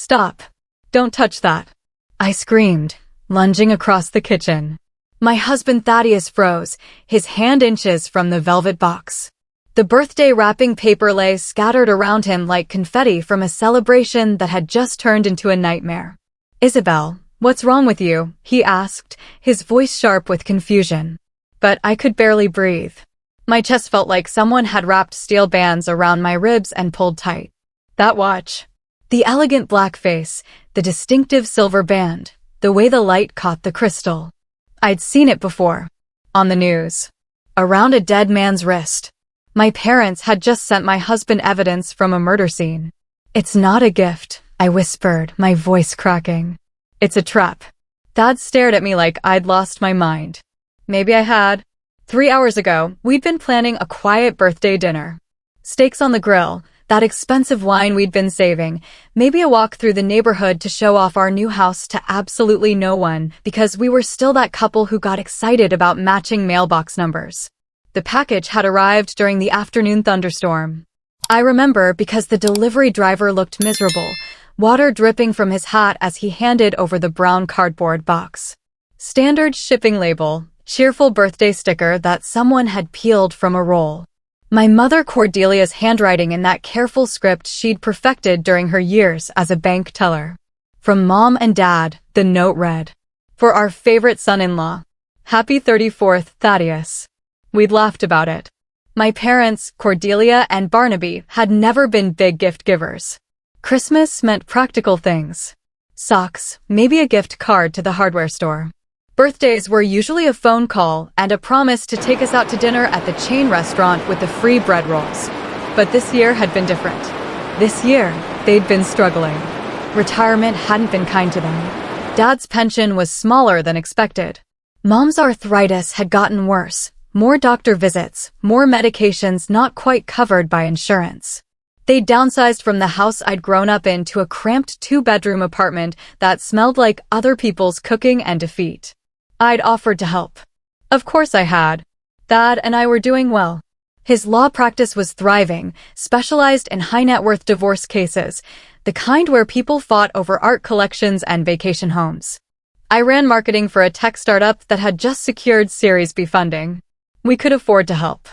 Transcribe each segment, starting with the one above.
Stop. Don't touch that. I screamed, lunging across the kitchen. My husband Thaddeus froze, his hand inches from the velvet box. The birthday wrapping paper lay scattered around him like confetti from a celebration that had just turned into a nightmare. "Isabel, what's wrong with you?" he asked, his voice sharp with confusion. But I could barely breathe. My chest felt like someone had wrapped steel bands around my ribs and pulled tight. That watch. The elegant black face, the distinctive silver band, the way the light caught the crystal. I'd seen it before. On the news. Around a dead man's wrist. My parents had just sent my husband evidence from a murder scene. "It's not a gift," I whispered, my voice cracking. "It's a trap." Dad stared at me like I'd lost my mind. Maybe I had. 3 hours ago, we'd been planning a quiet birthday dinner. Steaks on the grill, that expensive wine we'd been saving, maybe a walk through the neighborhood to show off our new house to absolutely no one, because we were still that couple who got excited about matching mailbox numbers. The package had arrived during the afternoon thunderstorm. I remember because the delivery driver looked miserable, water dripping from his hat as he handed over the brown cardboard box. Standard shipping label, cheerful birthday sticker that someone had peeled from a roll. My mother Cordelia's handwriting in that careful script she'd perfected during her years as a bank teller. From Mom and Dad, the note read, "For our favorite son-in-law. Happy 34th, Thaddeus." We'd laughed about it. My parents, Cordelia and Barnaby, had never been big gift givers. Christmas meant practical things. Socks, maybe a gift card to the hardware store. Birthdays were usually a phone call and a promise to take us out to dinner at the chain restaurant with the free bread rolls. But this year had been different. This year, they'd been struggling. Retirement hadn't been kind to them. Dad's pension was smaller than expected. Mom's arthritis had gotten worse. More doctor visits, more medications not quite covered by insurance. They downsized from the house I'd grown up in to a cramped 2-bedroom apartment that smelled like other people's cooking and defeat. I'd offered to help. Of course I had. Dad and I were doing well. His law practice was thriving, specialized in high-net-worth divorce cases, the kind where people fought over art collections and vacation homes. I ran marketing for a tech startup that had just secured Series B funding. We could afford to help.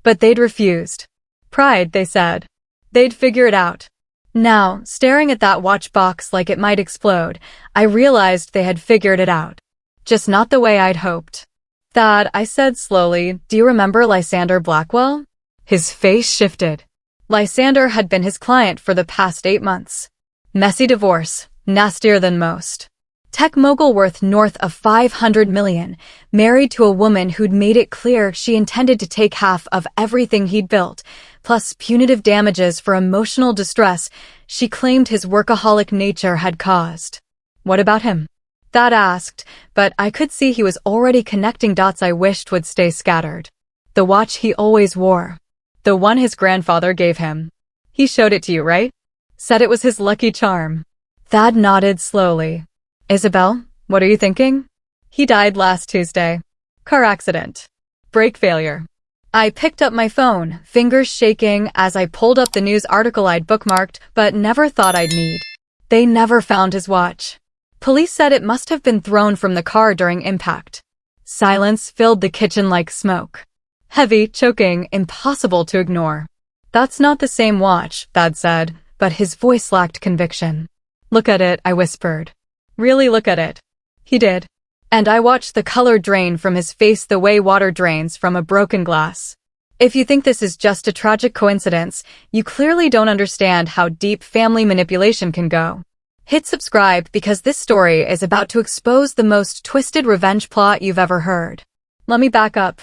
But they'd refused. Pride, they said. They'd figure it out. Now, staring at that watch box like it might explode, I realized they had figured it out. Just not the way I'd hoped. "Thad," I said slowly, "do you remember Lysander Blackwell?" His face shifted. Lysander had been his client for the past 8 months. Messy divorce, nastier than most. Tech mogul worth north of $500 million, married to a woman who'd made it clear she intended to take half of everything he'd built, plus punitive damages for emotional distress she claimed his workaholic nature had caused. "What about him?" Thad asked, but I could see he was already connecting dots I wished would stay scattered. The watch he always wore. The one his grandfather gave him. He showed it to you, right? Said it was his lucky charm. Thad nodded slowly. "Isabel, what are you thinking?" "He died last Tuesday. Car accident. Brake failure." I picked up my phone, fingers shaking as I pulled up the news article I'd bookmarked but never thought I'd need. They never found his watch. Police said it must have been thrown from the car during impact. Silence filled the kitchen like smoke. Heavy, choking, impossible to ignore. "That's not the same watch," Thad said, but his voice lacked conviction. "Look at it," I whispered. "Really look at it." He did. And I watched the color drain from his face the way water drains from a broken glass. If you think this is just a tragic coincidence, you clearly don't understand how deep family manipulation can go. Hit subscribe because this story is about to expose the most twisted revenge plot you've ever heard. Let me back up.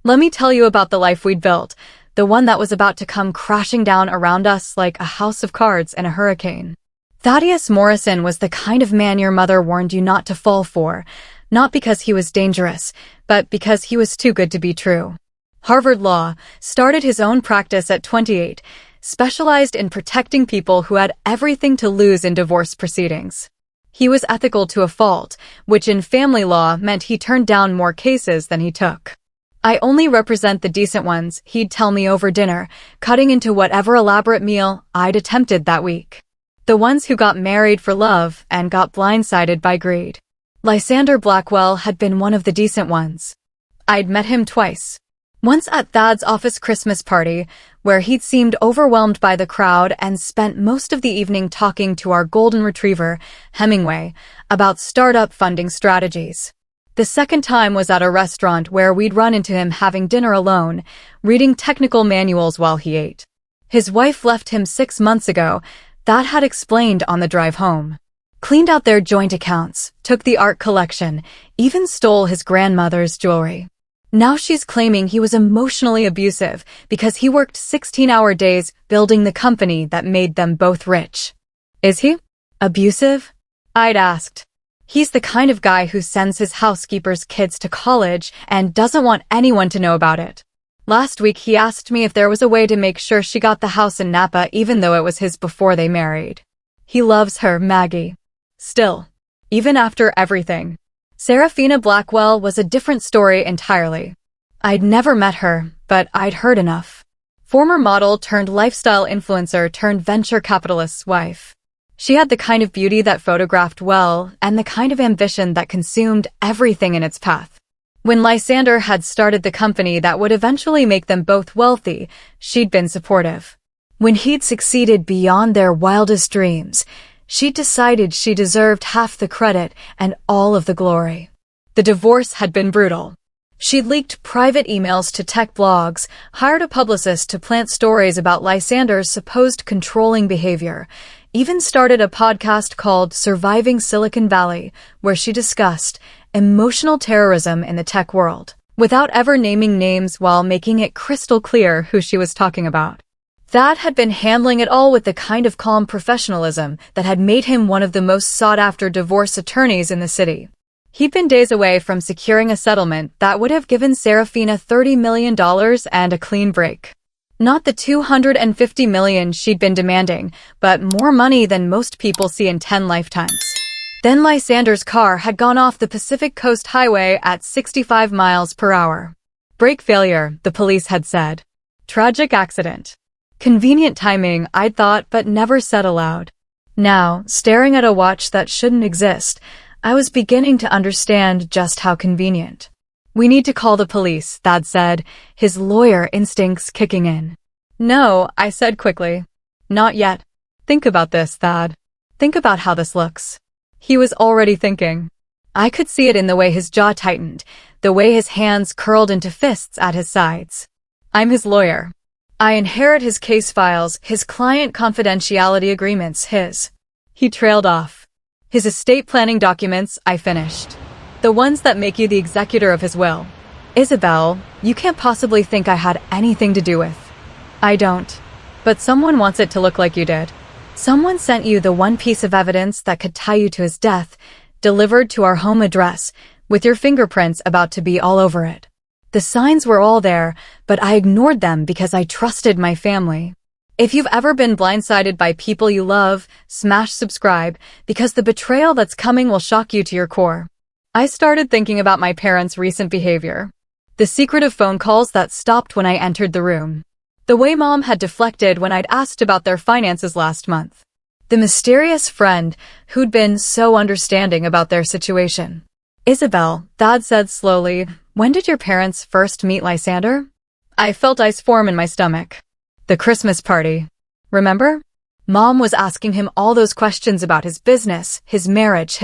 Let me tell you about the life we'd built, the one that was about to come crashing down around us like a house of cards in a hurricane. Thaddeus Morrison was the kind of man your mother warned you not to fall for, not because he was dangerous, but because he was too good to be true. Harvard Law, started his own practice at 28, specialized in protecting people who had everything to lose in divorce proceedings. He was ethical to a fault, which in family law meant he turned down more cases than he took. "I only represent the decent ones," he'd tell me over dinner, cutting into whatever elaborate meal I'd attempted that week. The ones who got married for love and got blindsided by greed. Lysander Blackwell had been one of the decent ones. I'd met him twice. Once at Thad's office Christmas party, where he'd seemed overwhelmed by the crowd and spent most of the evening talking to our golden retriever, Hemingway, about startup funding strategies. The second time was at a restaurant where we'd run into him having dinner alone, reading technical manuals while he ate. His wife left him 6 months ago. Thad had explained on the drive home. Cleaned out their joint accounts, took the art collection, even stole his grandmother's jewelry. Now she's claiming he was emotionally abusive because he worked 16-hour days building the company that made them both rich. Is he abusive? I'd asked. He's the kind of guy who sends his housekeeper's kids to college and doesn't want anyone to know about it. Last week he asked me if there was a way to make sure she got the house in Napa even though it was his before they married. He loves her, Maggie. Still, even after everything, Serafina Blackwell was a different story entirely. I'd never met her, but I'd heard enough. Former model turned lifestyle influencer turned venture capitalist's wife. She had the kind of beauty that photographed well and the kind of ambition that consumed everything in its path. When Lysander had started the company that would eventually make them both wealthy, she'd been supportive. When he'd succeeded beyond their wildest dreams, she decided she deserved half the credit and all of the glory. The divorce had been brutal. She'd leaked private emails to tech blogs, hired a publicist to plant stories about Lysander's supposed controlling behavior, even started a podcast called Surviving Silicon Valley, where she discussed emotional terrorism in the tech world, without ever naming names while making it crystal clear who she was talking about. Thad had been handling it all with the kind of calm professionalism that had made him one of the most sought-after divorce attorneys in the city. He'd been days away from securing a settlement that would have given Serafina $30 million and a clean break. Not the $250 million she'd been demanding, but more money than most people see in 10 lifetimes. Then Lysander's car had gone off the Pacific Coast Highway at 65 miles per hour. Brake failure, the police had said. Tragic accident. Convenient timing, I'd thought, but never said aloud. Now, staring at a watch that shouldn't exist, I was beginning to understand just how convenient. We need to call the police, Thad said, his lawyer instincts kicking in. No, I said quickly. Not yet. Think about this, Thad. Think about how this looks. He was already thinking. I could see it in the way his jaw tightened, the way his hands curled into fists at his sides. I'm his lawyer. I inherit his case files, his client confidentiality agreements, He trailed off. His estate planning documents, I finished. The ones that make you the executor of his will. Isabel, you can't possibly think I had anything to do with. I don't. But someone wants it to look like you did. Someone sent you the one piece of evidence that could tie you to his death, delivered to our home address, with your fingerprints about to be all over it. The signs were all there, but I ignored them because I trusted my family. If you've ever been blindsided by people you love, smash subscribe, because the betrayal that's coming will shock you to your core. I started thinking about my parents' recent behavior. The secretive phone calls that stopped when I entered the room. The way Mom had deflected when I'd asked about their finances last month. The mysterious friend who'd been so understanding about their situation. Isabel, Thad said slowly, when did your parents first meet Lysander? I felt ice form in my stomach. The Christmas party. Remember? Mom was asking him all those questions about his business, his marriage,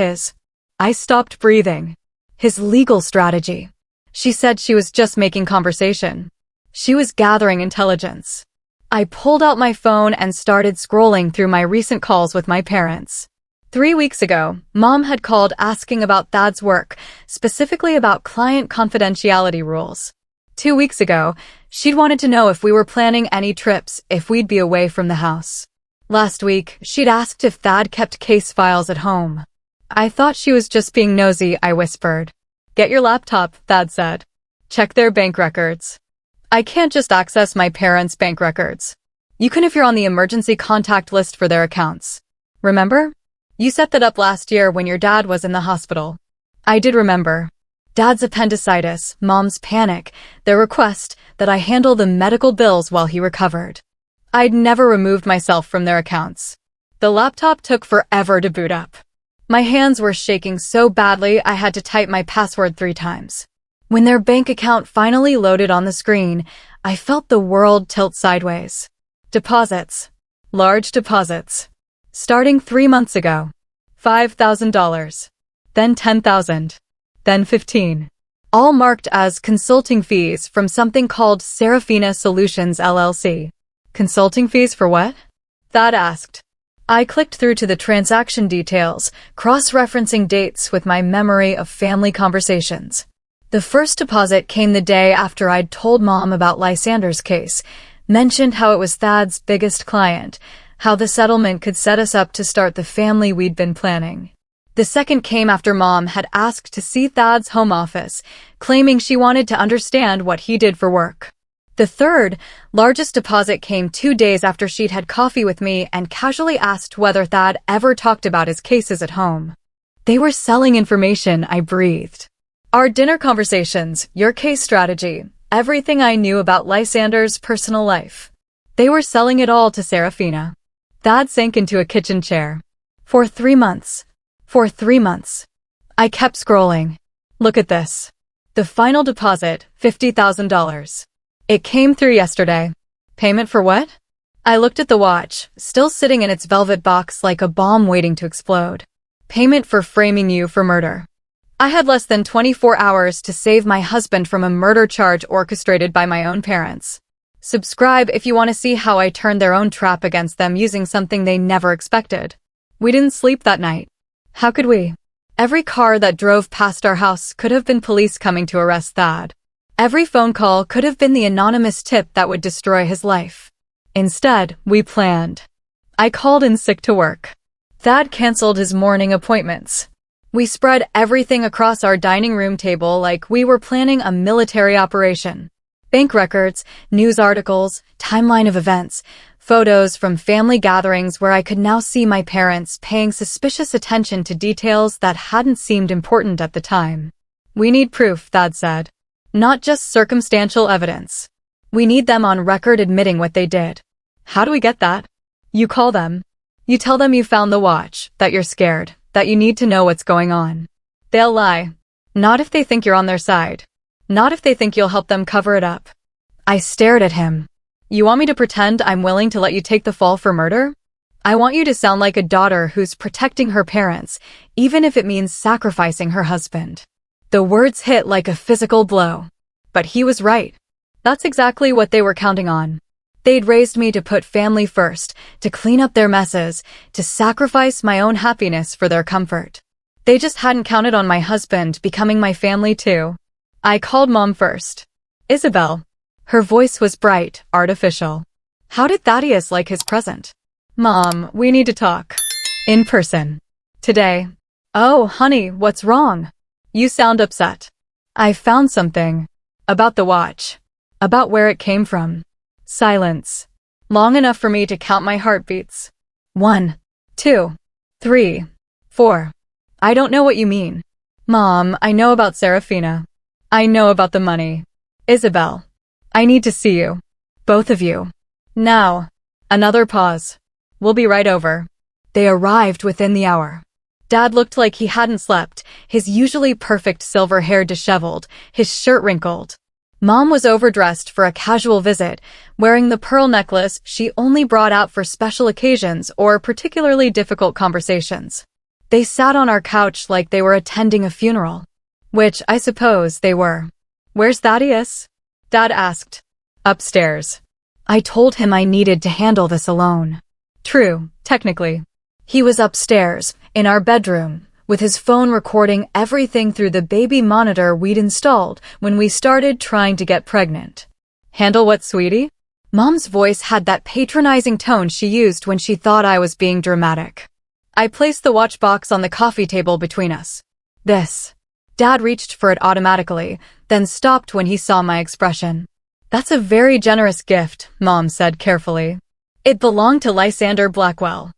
I stopped breathing. His legal strategy. She said she was just making conversation. She was gathering intelligence. I pulled out my phone and started scrolling through my recent calls with my parents. 3 weeks ago, Mom had called asking about Thad's work, specifically about client confidentiality rules. 2 weeks ago, she'd wanted to know if we were planning any trips, if we'd be away from the house. Last week, she'd asked if Thad kept case files at home. I thought she was just being nosy, I whispered. Get your laptop, Thad said. Check their bank records. I can't just access my parents' bank records. You can if you're on the emergency contact list for their accounts. Remember? You set that up last year when your dad was in the hospital. I did remember. Dad's appendicitis, Mom's panic, their request that I handle the medical bills while he recovered. I'd never removed myself from their accounts. The laptop took forever to boot up. My hands were shaking so badly I had to type my password 3 times. When their bank account finally loaded on the screen, I felt the world tilt sideways. Deposits. Large deposits. Starting 3 months ago. $5,000. Then $10,000. Then $15,000. All marked as consulting fees from something called Serafina Solutions LLC. Consulting fees for what? Thad asked. I clicked through to the transaction details, cross-referencing dates with my memory of family conversations. The first deposit came the day after I'd told Mom about Lysander's case, mentioned how it was Thad's biggest client, how the settlement could set us up to start the family we'd been planning. The second came after Mom had asked to see Thad's home office, claiming she wanted to understand what he did for work. The third, largest deposit came 2 days after she'd had coffee with me and casually asked whether Thad ever talked about his cases at home. They were selling information, I breathed. Our dinner conversations, your case strategy, everything I knew about Lysander's personal life. They were selling it all to Serafina. Thad sank into a kitchen chair. For 3 months. For 3 months. I kept scrolling. Look at this. The final deposit, $50,000. It came through yesterday. Payment for what? I looked at the watch, still sitting in its velvet box like a bomb waiting to explode. Payment for framing you for murder. I had less than 24 hours to save my husband from a murder charge orchestrated by my own parents. Subscribe if you want to see how I turned their own trap against them using something they never expected. We didn't sleep that night. How could we? Every car that drove past our house could have been police coming to arrest Thad. Every phone call could have been the anonymous tip that would destroy his life. Instead, we planned. I called in sick to work. Thad canceled his morning appointments. We spread everything across our dining room table like we were planning a military operation. Bank records, news articles, timeline of events, photos from family gatherings where I could now see my parents paying suspicious attention to details that hadn't seemed important at the time. We need proof, Thad said. Not just circumstantial evidence. We need them on record admitting what they did. How do we get that? You call them. You tell them you found the watch, that you're scared, that you need to know what's going on. They'll lie. Not if they think you're on their side. Not if they think you'll help them cover it up. I stared at him. You want me to pretend I'm willing to let you take the fall for murder? I want you to sound like a daughter who's protecting her parents, even if it means sacrificing her husband. The words hit like a physical blow. But he was right. That's exactly what they were counting on. They'd raised me to put family first, to clean up their messes, to sacrifice my own happiness for their comfort. They just hadn't counted on my husband becoming my family too. I called Mom first. Isabel. Her voice was bright, artificial. How did Thaddeus like his present? Mom, we need to talk. In person. Today. Oh, honey, what's wrong? You sound upset. I found something. About the watch. About where it came from. Silence. Long enough for me to count my heartbeats. 1, 2, 3, 4. I don't know what you mean. Mom, I know about Serafina. I know about the money. Isabel. I need to see you. Both of you. Now. Another pause. We'll be right over. They arrived within the hour. Dad looked like he hadn't slept, his usually perfect silver hair disheveled, his shirt wrinkled. Mom was overdressed for a casual visit, wearing the pearl necklace she only brought out for special occasions or particularly difficult conversations. They sat on our couch like they were attending a funeral. Which, I suppose, they were. Where's Thaddeus? Dad asked. Upstairs. I told him I needed to handle this alone. True, technically. He was upstairs, in our bedroom, with his phone recording everything through the baby monitor we'd installed when we started trying to get pregnant. Handle what, sweetie? Mom's voice had that patronizing tone she used when she thought I was being dramatic. I placed the watch box on the coffee table between us. This. Dad reached for it automatically, then stopped when he saw my expression. That's a very generous gift, Mom said carefully. It belonged to Lysander Blackwell.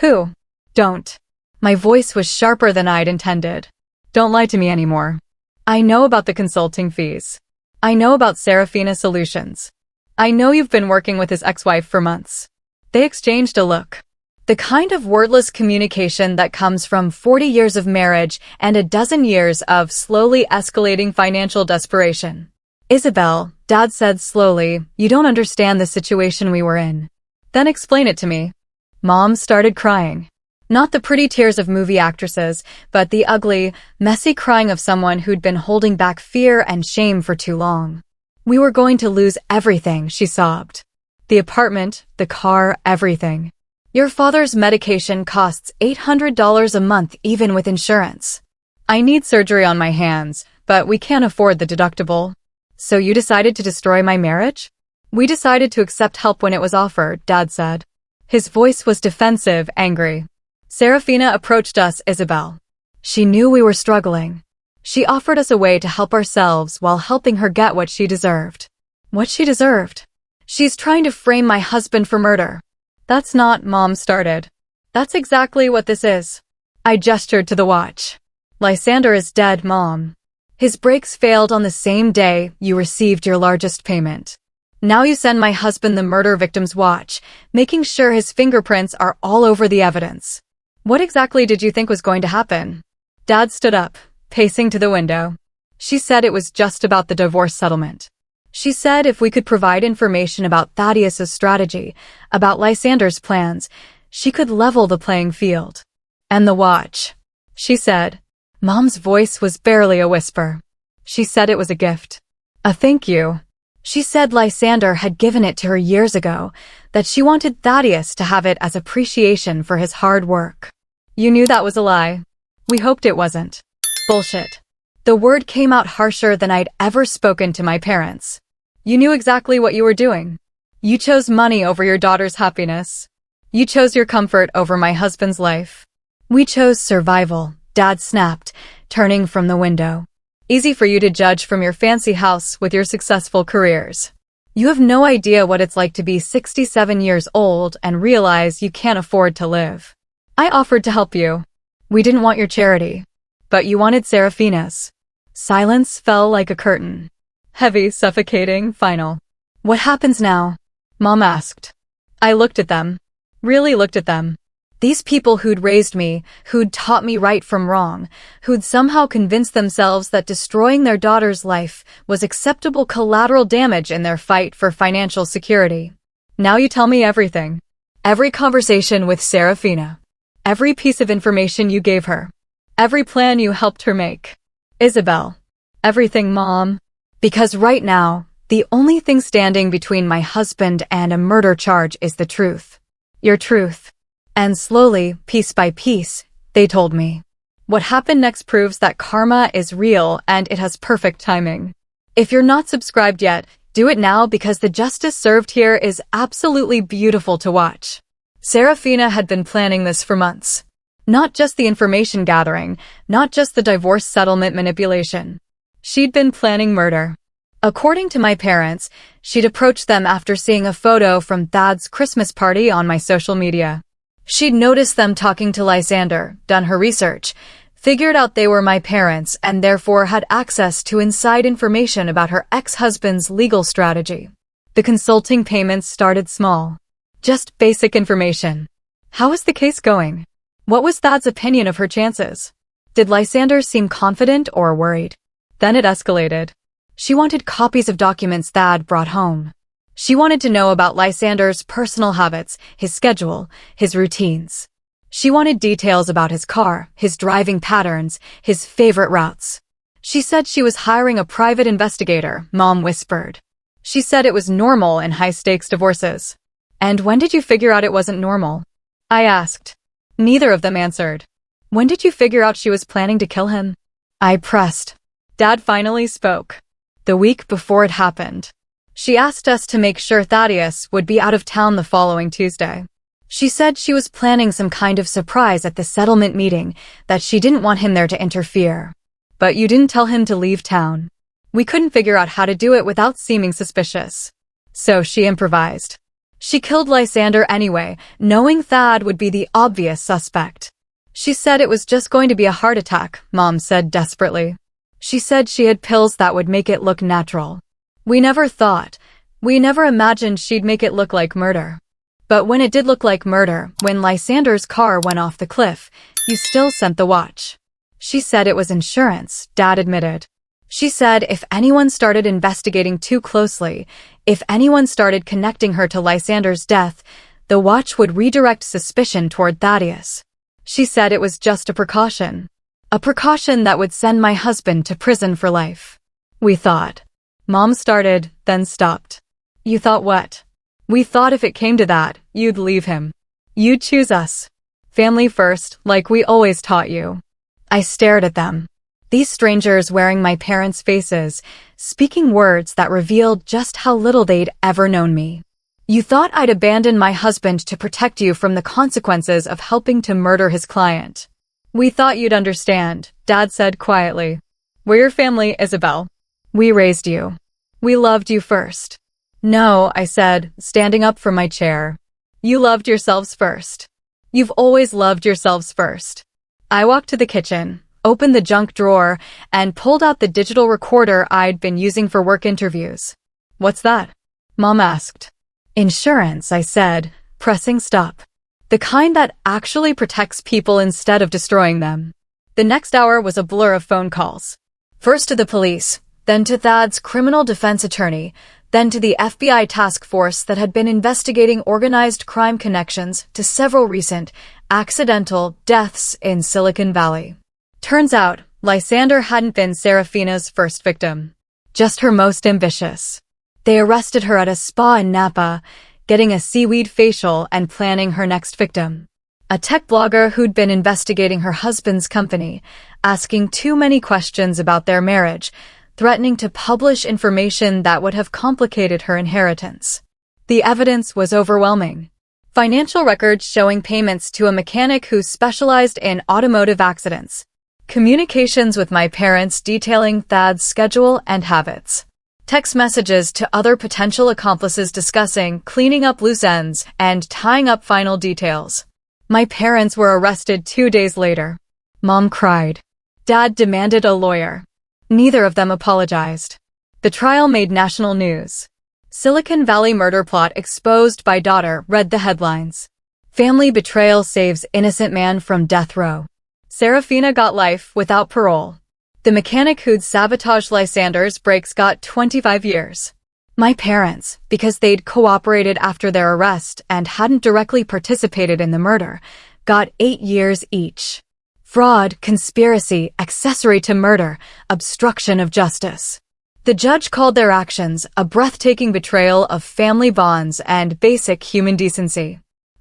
Who? Don't. My voice was sharper than I'd intended. Don't lie to me anymore. I know about the consulting fees. I know about Serafina Solutions. I know you've been working with his ex-wife for months. They exchanged a look. The kind of wordless communication that comes from 40 years of marriage and a dozen years of slowly escalating financial desperation. Isabel, Dad said slowly, you don't understand the situation we were in. Then explain it to me. Mom started crying. Not the pretty tears of movie actresses, but the ugly, messy crying of someone who'd been holding back fear and shame for too long. We were going to lose everything, she sobbed. The apartment, the car, everything. Your father's medication costs $800 a month even with insurance. I need surgery on my hands, but we can't afford the deductible. So you decided to destroy my marriage? We decided to accept help when it was offered, Dad said. His voice was defensive, angry. Serafina approached us, Isabel. She knew we were struggling. She offered us a way to help ourselves while helping her get what she deserved. What she deserved? She's trying to frame my husband for murder. That's not, Mom started. That's exactly what this is. I gestured to the watch. Lysander is dead, Mom. His brakes failed on the same day you received your largest payment. Now you send my husband the murder victim's watch, making sure his fingerprints are all over the evidence. What exactly did you think was going to happen? Dad stood up, pacing to the window. She said it was just about the divorce settlement. She said if we could provide information about Thaddeus's strategy, about Lysander's plans, she could level the playing field. And the watch, she said. Mom's voice was barely a whisper. She said it was a gift. A thank you. She said Lysander had given it to her years ago, that she wanted Thaddeus to have it as appreciation for his hard work. You knew that was a lie. We hoped it wasn't. Bullshit. The word came out harsher than I'd ever spoken to my parents. You knew exactly what you were doing. You chose money over your daughter's happiness. You chose your comfort over my husband's life. We chose survival, Dad snapped, turning from the window. Easy for you to judge from your fancy house with your successful careers. You have no idea what it's like to be 67 years old and realize you can't afford to live. I offered to help you. We didn't want your charity. But you wanted Serafina's. Silence fell like a curtain. Heavy, suffocating, final. What happens now? Mom asked. I looked at them. Really looked at them. These people who'd raised me, who'd taught me right from wrong, who'd somehow convinced themselves that destroying their daughter's life was acceptable collateral damage in their fight for financial security. Now you tell me everything. Every conversation with Serafina. Every piece of information you gave her. Every plan you helped her make. Isabel. Everything, Mom. Because right now, the only thing standing between my husband and a murder charge is the truth. Your truth. And slowly, piece by piece, they told me. What happened next proves that karma is real and it has perfect timing. If you're not subscribed yet, do it now because the justice served here is absolutely beautiful to watch. Serafina had been planning this for months. Not just the information gathering, not just the divorce settlement manipulation. She'd been planning murder. According to my parents, she'd approached them after seeing a photo from Thad's Christmas party on my social media. She'd noticed them talking to Lysander, done her research, figured out they were my parents, and therefore had access to inside information about her ex-husband's legal strategy. The consulting payments started small. Just basic information. How was the case going? What was Thad's opinion of her chances? Did Lysander seem confident or worried? Then it escalated. She wanted copies of documents Thad brought home. She wanted to know about Lysander's personal habits, his schedule, his routines. She wanted details about his car, his driving patterns, his favorite routes. She said she was hiring a private investigator, Mom whispered. She said it was normal in high-stakes divorces. And when did you figure out it wasn't normal? I asked. Neither of them answered. When did you figure out she was planning to kill him? I pressed. Dad finally spoke. The week before it happened. She asked us to make sure Thaddeus would be out of town the following Tuesday. She said she was planning some kind of surprise at the settlement meeting, that she didn't want him there to interfere. But you didn't tell him to leave town. We couldn't figure out how to do it without seeming suspicious. So she improvised. She killed Lysander anyway, knowing Thad would be the obvious suspect. She said it was just going to be a heart attack, Mom said desperately. She said she had pills that would make it look natural. We never imagined she'd make it look like murder. But when it did look like murder, when Lysander's car went off the cliff, you still sent the watch. She said it was insurance, Dad admitted. She said if anyone started investigating too closely, if anyone started connecting her to Lysander's death, the watch would redirect suspicion toward Thaddeus. She said it was just a precaution. A precaution that would send my husband to prison for life. We thought. Mom started, then stopped. You thought what? We thought if it came to that, you'd leave him. You'd choose us. Family first, like we always taught you. I stared at them. These strangers wearing my parents' faces, speaking words that revealed just how little they'd ever known me. You thought I'd abandon my husband to protect you from the consequences of helping to murder his client. We thought you'd understand, Dad said quietly. We're your family, Isabel. We raised you. We loved you first. No, I said, standing up from my chair. You loved yourselves first. You've always loved yourselves first. I walked to the kitchen, opened the junk drawer, and pulled out the digital recorder I'd been using for work interviews. What's that? Mom asked. Insurance, I said, pressing stop. The kind that actually protects people instead of destroying them. The next hour was a blur of phone calls. First to the police, then to Thad's criminal defense attorney, then to the FBI task force that had been investigating organized crime connections to several recent, accidental deaths in Silicon Valley. Turns out, Lysander hadn't been Serafina's first victim. Just her most ambitious. They arrested her at a spa in Napa, getting a seaweed facial and planning her next victim. A tech blogger who'd been investigating her husband's company, asking too many questions about their marriage, threatening to publish information that would have complicated her inheritance. The evidence was overwhelming. Financial records showing payments to a mechanic who specialized in automotive accidents. Communications with my parents detailing Thad's schedule and habits. Text messages to other potential accomplices discussing cleaning up loose ends and tying up final details. My parents were arrested 2 days later. Mom cried. Dad demanded a lawyer. Neither of them apologized. The trial made national news. Silicon Valley murder plot exposed by daughter read the headlines. Family betrayal saves innocent man from death row. Serafina got life without parole. The mechanic who'd sabotaged Lysander's brakes got 25 years. My parents, because they'd cooperated after their arrest and hadn't directly participated in the murder, got 8 years each. Fraud, conspiracy, accessory to murder, obstruction of justice. The judge called their actions a breathtaking betrayal of family bonds and basic human decency.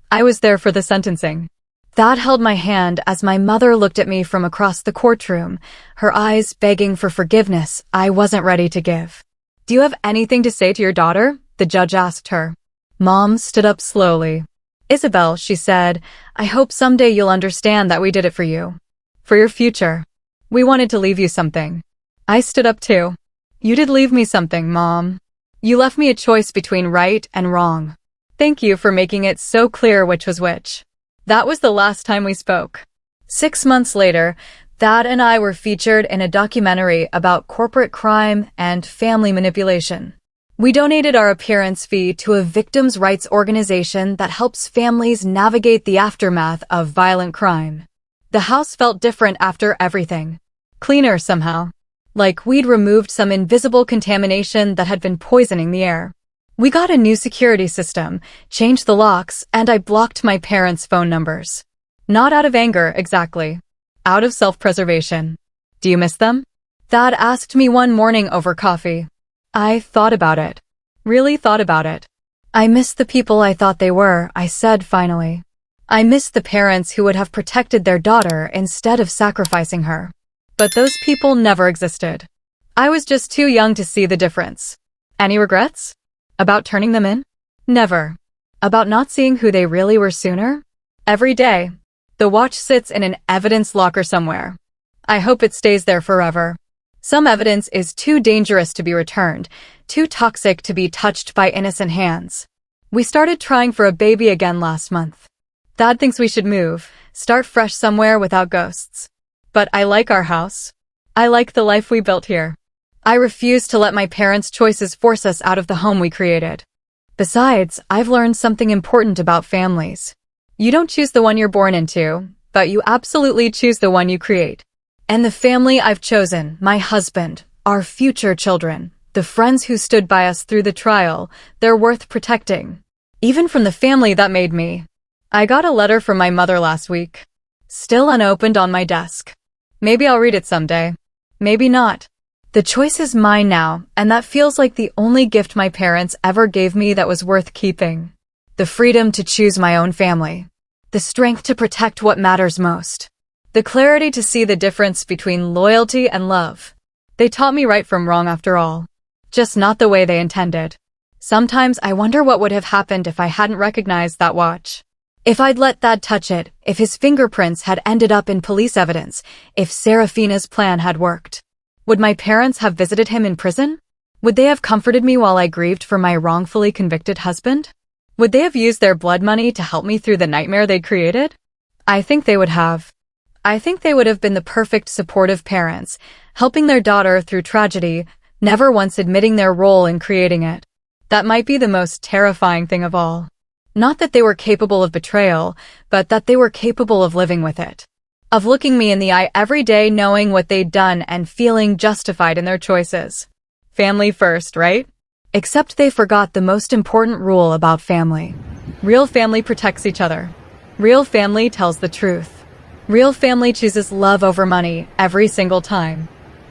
I was there for the sentencing. Thad held my hand as my mother looked at me from across the courtroom, her eyes begging for forgiveness I wasn't ready to give. Do you have anything to say to your daughter? The judge asked her. Mom stood up slowly. Isabel, she said, I hope someday you'll understand that we did it for you. For your future. We wanted to leave you something. I stood up too. You did leave me something, Mom. You left me a choice between right and wrong. Thank you for making it so clear which was which. That was the last time we spoke. 6 months later, Thad and I were featured in a documentary about corporate crime and family manipulation. We donated our appearance fee to a victims' rights organization that helps families navigate the aftermath of violent crime. The house felt different after everything. Cleaner somehow. Like we'd removed some invisible contamination that had been poisoning the air. We got a new security system, changed the locks, and I blocked my parents' phone numbers. Not out of anger, exactly. Out of self-preservation. Do you miss them? Thad asked me one morning over coffee. I thought about it. Really thought about it. I miss the people I thought they were, I said finally. I miss the parents who would have protected their daughter instead of sacrificing her. But those people never existed. I was just too young to see the difference. Any regrets? About turning them in? Never. About not seeing who they really were sooner? Every day. The watch sits in an evidence locker somewhere. I hope it stays there forever. Some evidence is too dangerous to be returned, too toxic to be touched by innocent hands. We started trying for a baby again last month. Thad thinks we should move, start fresh somewhere without ghosts. But I like our house. I like the life we built here. I refuse to let my parents' choices force us out of the home we created. Besides, I've learned something important about families. You don't choose the one you're born into, but you absolutely choose the one you create. And the family I've chosen, my husband, our future children, the friends who stood by us through the trial, they're worth protecting. Even from the family that made me. I got a letter from my mother last week. Still unopened on my desk. Maybe I'll read it someday. Maybe not. The choice is mine now, and that feels like the only gift my parents ever gave me that was worth keeping. The freedom to choose my own family. The strength to protect what matters most. The clarity to see the difference between loyalty and love. They taught me right from wrong after all. Just not the way they intended. Sometimes I wonder what would have happened if I hadn't recognized that watch. If I'd let Dad touch it, if his fingerprints had ended up in police evidence, if Serafina's plan had worked. Would my parents have visited him in prison? Would they have comforted me while I grieved for my wrongfully convicted husband? Would they have used their blood money to help me through the nightmare they'd created? I think they would have. I think they would have been the perfect supportive parents, helping their daughter through tragedy, never once admitting their role in creating it. That might be the most terrifying thing of all. Not that they were capable of betrayal, but that they were capable of living with it. Of looking me in the eye every day knowing what they'd done and feeling justified in their choices. Family first, right? Except they forgot the most important rule about family. Real family protects each other. Real family tells the truth. Real family chooses love over money every single time.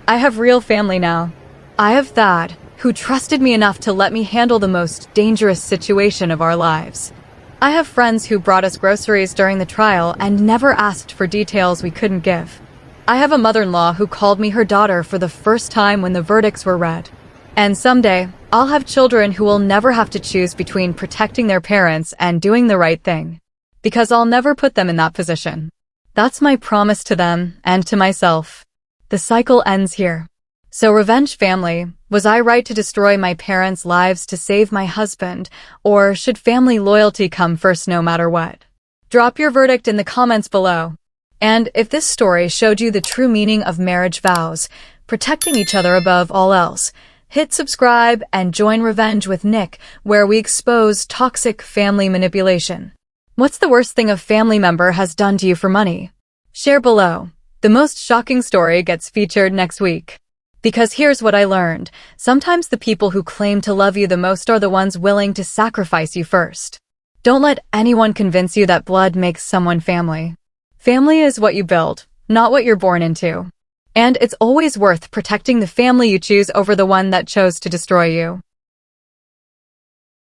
I have real family now. I have Thad, who trusted me enough to let me handle the most dangerous situation of our lives. I have friends who brought us groceries during the trial and never asked for details we couldn't give. I have a mother-in-law who called me her daughter for the first time when the verdicts were read. And someday, I'll have children who will never have to choose between protecting their parents and doing the right thing. Because I'll never put them in that position. That's my promise to them and to myself. The cycle ends here. So revenge family, was I right to destroy my parents' lives to save my husband, or should family loyalty come first no matter what? Drop your verdict in the comments below. And if this story showed you the true meaning of marriage vows, protecting each other above all else, hit subscribe and join Revenge with Nick, where we expose toxic family manipulation. What's the worst thing a family member has done to you for money? Share below. The most shocking story gets featured next week. Because here's what I learned. Sometimes the people who claim to love you the most are the ones willing to sacrifice you first. Don't let anyone convince you that blood makes someone family. Family is what you build, not what you're born into. And it's always worth protecting the family you choose over the one that chose to destroy you.